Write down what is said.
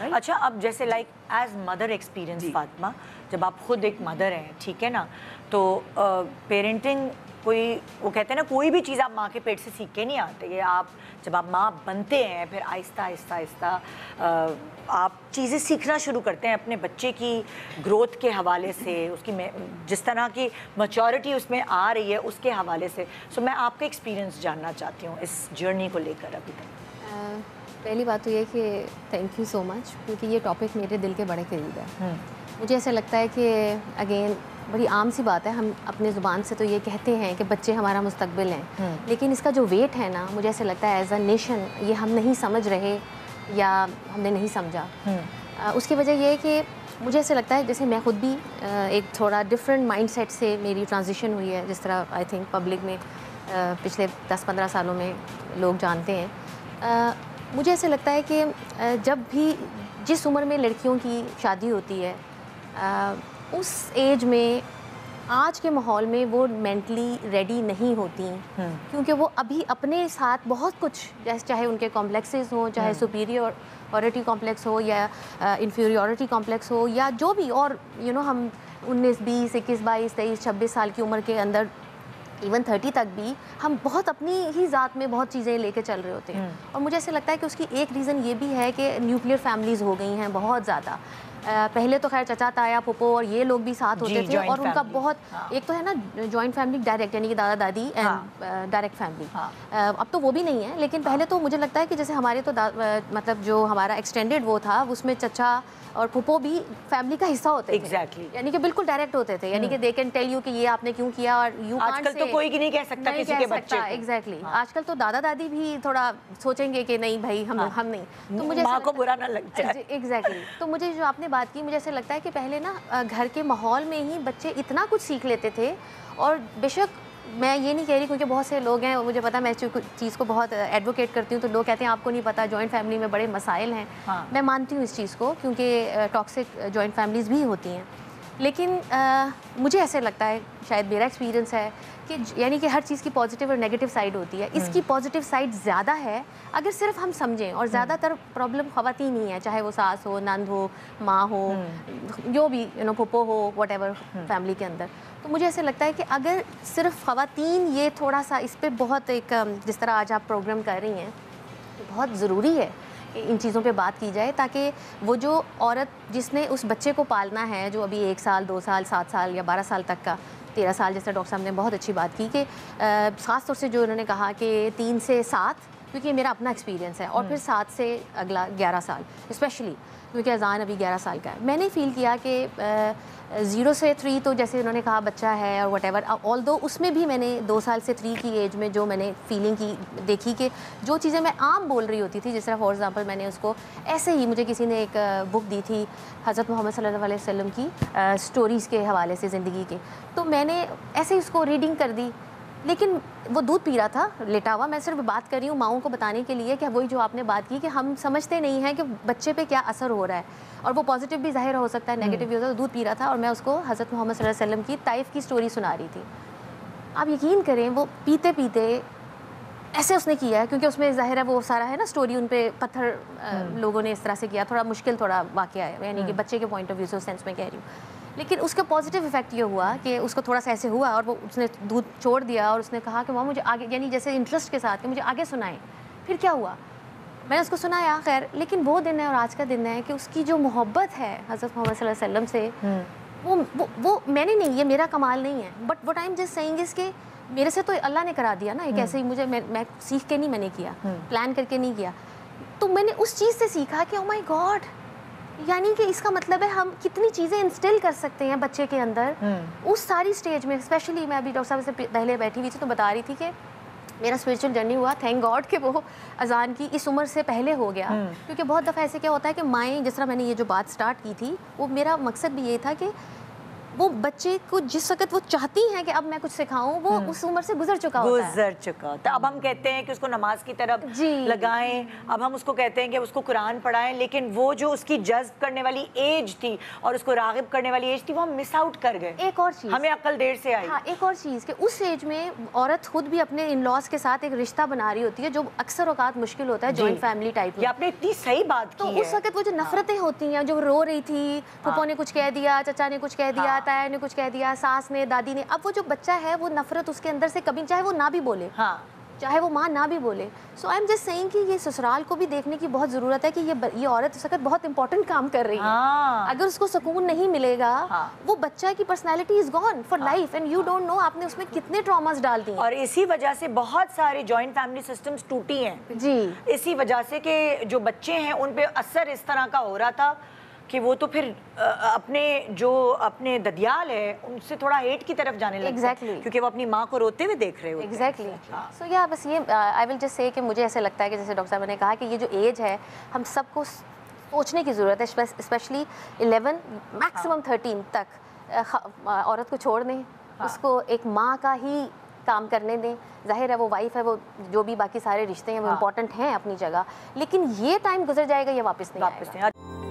अच्छा, अब जैसे like as mother experience Fatima, जब आप खुद एक मदर हैं, ठीक है ना, तो पेरेंटिंग कोई, वो कहते हैं ना, कोई भी चीज़ आप माँ के पेट से सीख के नहीं आते। ये आप जब आप माँ बनते हैं फिर आहिस्ता आहिस्ता आहिस्ता आप चीज़ें सीखना शुरू करते हैं अपने बच्चे की ग्रोथ के हवाले से, उसकी जिस तरह की मैच्योरिटी उसमें आ रही है उसके हवाले से। सो मैं आपका एक्सपीरियंस जानना चाहती हूँ इस जर्नी को लेकर अभी तक। पहली बात तो ये कि थैंक यू सो मच, क्योंकि ये टॉपिक मेरे दिल के बड़े करीब है। मुझे ऐसा लगता है कि अगेन बड़ी आम सी बात है, हम अपने ज़ुबान से तो ये कहते हैं कि बच्चे हमारा मुस्तकबिल हैं, लेकिन इसका जो वेट है ना, मुझे ऐसा लगता है एज अ नेशन ये हम नहीं समझ रहे या हमने नहीं समझा। उसकी वजह ये है कि मुझे ऐसा लगता है जैसे मैं खुद भी एक थोड़ा डिफरेंट माइंडसेट से मेरी ट्रांजिशन हुई है, जिस तरह आई थिंक पब्लिक में पिछले 10-15 सालों में लोग जानते हैं। मुझे ऐसा लगता है कि जब भी जिस उम्र में लड़कियों की शादी होती है, उस एज में आज के माहौल में वो मेंटली रेडी नहीं होती, क्योंकि वो अभी अपने साथ बहुत कुछ, जैसे चाहे उनके कॉम्प्लेक्सेस हों, चाहे सुपीरियरिटी कॉम्प्लेक्स हो या इन्फीरियरिटी कॉम्प्लेक्स हो या जो भी, और हम 19, 20, 21, 22, 23, 26 साल की उम्र के अंदर इवन 30 तक भी हम बहुत अपनी ही ज़ात में बहुत चीज़ें लेके चल रहे होते हैं। और मुझे ऐसे लगता है कि उसकी एक रीज़न ये भी है कि न्यूक्लियर फैमिलीज़ हो गई हैं बहुत ज़्यादा। पहले तो खैर चचा ताया फूफो और ये लोग भी साथ होते थे, और उनका बहुत एक तो है ना जॉइंट फैमिली डायरेक्ट, यानी कि दादा दादी एंड डायरेक्ट फैमिली। अब तो वो भी नहीं है, लेकिन पहले तो मुझे लगता है कि जैसे हमारे तो मतलब जो हमारा एक्सटेंडेड वो था, उसमें चचा और फूफो भी फैमिली का हिस्सा होते थे, यानी कि बिल्कुल डायरेक्ट होते थे, यानी कि दे कैन टेल यू कि ये आपने क्यों किया, और यू आजकल तो कोई नहीं कह सकता किसी के बच्चे को। एग्जैक्टली। आजकल तो दादा दादी भी थोड़ा सोचेंगे कि नहीं भाई हम नहीं, तो मुझे माँ को बुरा ना लग जाए। एग्जैक्टली। तो मुझे जो आपने बात की, मुझे ऐसा लगता है कि पहले ना घर के माहौल में ही बच्चे इतना कुछ सीख लेते थे। और बेशक मैं ये नहीं कह रही, क्योंकि बहुत से लोग हैं, मुझे पता, मैं चीज़ को बहुत एडवोकेट करती हूँ, तो लोग कहते हैं आपको नहीं पता जॉइंट फैमिली में बड़े मसाइल हैं। मैं मानती हूँ इस चीज़ को, क्योंकि टॉक्सिक जॉइंट फैमिलीज़ भी होती हैं, लेकिन मुझे ऐसे लगता है, शायद मेरा एक्सपीरियंस है कि यानी कि हर चीज़ की पॉजिटिव और नेगेटिव साइड होती है। इसकी पॉजिटिव साइड ज़्यादा है अगर सिर्फ हम समझें, और ज़्यादातर प्रॉब्लम ख़वातीन ही है, चाहे वो सास हो, नंद हो, माँ हो, जो भी फूफो हो, व्हाटएवर फैमिली के अंदर। तो मुझे ऐसे लगता है कि अगर सिर्फ ख़वातीन ये थोड़ा सा इस पर बहुत एक, जिस तरह आज आप प्रोग्राम कर रही हैं, तो बहुत ज़रूरी है कि इन चीज़ों पे बात की जाए, ताकि वो जो औरत जिसने उस बच्चे को पालना है, जो अभी 1 साल, 2 साल, 7 साल या 12 साल तक का, 13 साल, जैसे डॉक्टर साहब ने बहुत अच्छी बात की कि ख़ास तौर से जो उन्होंने कहा कि 3 से 7, क्योंकि ये मेरा अपना एक्सपीरियंस है, और फिर 7 से अगला 11 साल स्पेशली, क्योंकि अजान अभी 11 साल का है। मैंने फ़ील किया कि 0 से 3 तो जैसे उन्होंने कहा बच्चा है और व्हाटएवर, ऑल्दो उसमें भी मैंने 2 साल से 3 की एज में जो मैंने फीलिंग की देखी कि जो चीज़ें मैं आम बोल रही होती थी, जिस तरह फॉर एग्ज़ाम्पल मैंने उसको ऐसे ही, मुझे किसी ने एक बुक दी थी हज़रत मोहम्मद सल्लल्लाहु अलैहि वसल्लम की स्टोरीज़ के हवाले से, ज़िंदगी के, तो मैंने ऐसे ही उसको रीडिंग कर दी, लेकिन वो दूध पी रहा था लेटा हुआ। मैं सिर्फ बात कर रही हूँ माओं को बताने के लिए कि वही जो आपने बात की कि हम समझते नहीं हैं कि बच्चे पे क्या असर हो रहा है, और वो पॉजिटिव भी ज़ाहिर हो सकता है, नेगेटिव भी होता है। दूध पी रहा था और मैं उसको हज़रत मोहम्मद सल्लल्लाहु अलैहि वसल्लम की ताइफ़ की स्टोरी सुना रही थी। आप यकीन करें, वो पीते पीते ऐसे उसने किया है, क्योंकि उसमें ज़ाहिर है वो सारा है ना स्टोरी, उन पे पत्थर लोगों ने इस तरह से किया, थोड़ा मुश्किल थोड़ा वाक़या है, यानी कि बच्चे के पॉइंट ऑफ व्यू से उस सेंस में कह रही हूँ। लेकिन उसका पॉजिटिव इफेक्ट ये हुआ कि उसको थोड़ा सा ऐसे हुआ और वो उसने दूध छोड़ दिया, और उसने कहा कि वहाँ मुझे आगे, यानी जैसे इंटरेस्ट के साथ कि मुझे आगे सुनाएं। फिर क्या हुआ, मैंने उसको सुनाया, खैर, लेकिन वो दिन है और आज का दिन है कि उसकी जो मोहब्बत है हज़रत मोहम्मद सल्लल्लाहु अलैहि वसल्लम से, वो मैंने नहीं, ये मेरा कमाल नहीं है, but what I am just saying is कि मेरे से तो अल्लाह ने करा दिया ना, एक ऐसे ही मुझे, मैं सीख के नहीं मैंने किया, प्लान करके नहीं किया। तो मैंने उस चीज़ से सीखा कि ओ माय गॉड, यानी कि इसका मतलब है हम कितनी चीज़ें इंस्टिल कर सकते हैं बच्चे के अंदर उस सारी स्टेज में। स्पेशली मैं अभी डॉक्टर साहब से पहले बैठी हुई थी तो बता रही थी कि मेरा स्पिरिचुअल जर्नी हुआ, थैंक गॉड कि वो अजान की इस उम्र से पहले हो गया, क्योंकि बहुत दफ़ा ऐसे क्या होता है कि माएँ, जिस तरह मैंने ये जो बात स्टार्ट की थी, वो मेरा मकसद भी ये था कि वो बच्चे को जिस वक्त वो चाहती हैं कि अब मैं कुछ सिखाऊं, वो उस उम्र से गुजर चुका होता है। गुजर चुका। तो अब हम कहते हैं कि उसको नमाज की तरफ लगाएं, अब हम उसको कहते हैं कि उसको कुरान पढ़ाएं, लेकिन वो जो उसकी जज्ब करने वाली एज थी और उसको रागिब करने वाली एज थी, वो हम मिस आउट कर गए। एक और चीज़, हमें अक्ल देर से आई। हाँ, एक और चीज़ कि उस एज में औरत खुद भी अपने इन लॉज के साथ एक रिश्ता बना रही होती है, जो अक्सर औकात मुश्किल होता है जॉइंट फैमिली टाइप में। ये आपने इतनी सही बात तो की है। उस वक्त वो जो नफरतें होती हैं, जो रो रही थी, फूफो ने कुछ कह दिया, चचा ने कुछ कह दिया, ताया ने कुछ कह दिया, सास ने, दादी ने, अब वो जो बच्चा है वो नफरत उसके अंदर से कभी, चाहे वो ना भी बोले, चाहे वो माँ ना भी बोले। सो आई एम जस्ट सेइंग कि ये ससुराल को भी देखने की बहुत ज़रूरत है कि ये औरत उस वक्त बहुत इंपॉर्टेंट काम कर रही है। अगर उसको सुकून नहीं मिलेगा, वो बच्चा की personality is gone for life and you don't know आपने उसमें कितने ट्रॉमास डाल दिए। और इसी वजह से बहुत सारे जॉइंट फैमिली सिस्टम्स टूटी हैं जी, इसी वजह से कि जो बच्चे हैं उन पे असर इस तरह का हो रहा था कि वो तो फिर अपने ददियाल है उनसे थोड़ा हेट की तरफ जाने लगे। Exactly. क्योंकि वो अपनी माँ को रोते हुए देख रहे होते हैं। एग्जैक्टली। सो या बस ये आई विल जस्ट से कि मुझे ऐसे लगता है कि जैसे डॉक्टर साहब ने कहा कि ये जो एज है हम सबको सोचने की ज़रूरत है, स्पेशली 11 मैक्सिमम 13 तक औरत को छोड़ दें, उसको एक माँ का ही काम करने दें। जाहिर है वो वाइफ है, वो जो भी बाकी सारे रिश्ते हैं वो इम्पोर्टेंट हैं अपनी जगह, लेकिन ये टाइम गुजर जाएगा, ये वापस नहीं आएगा।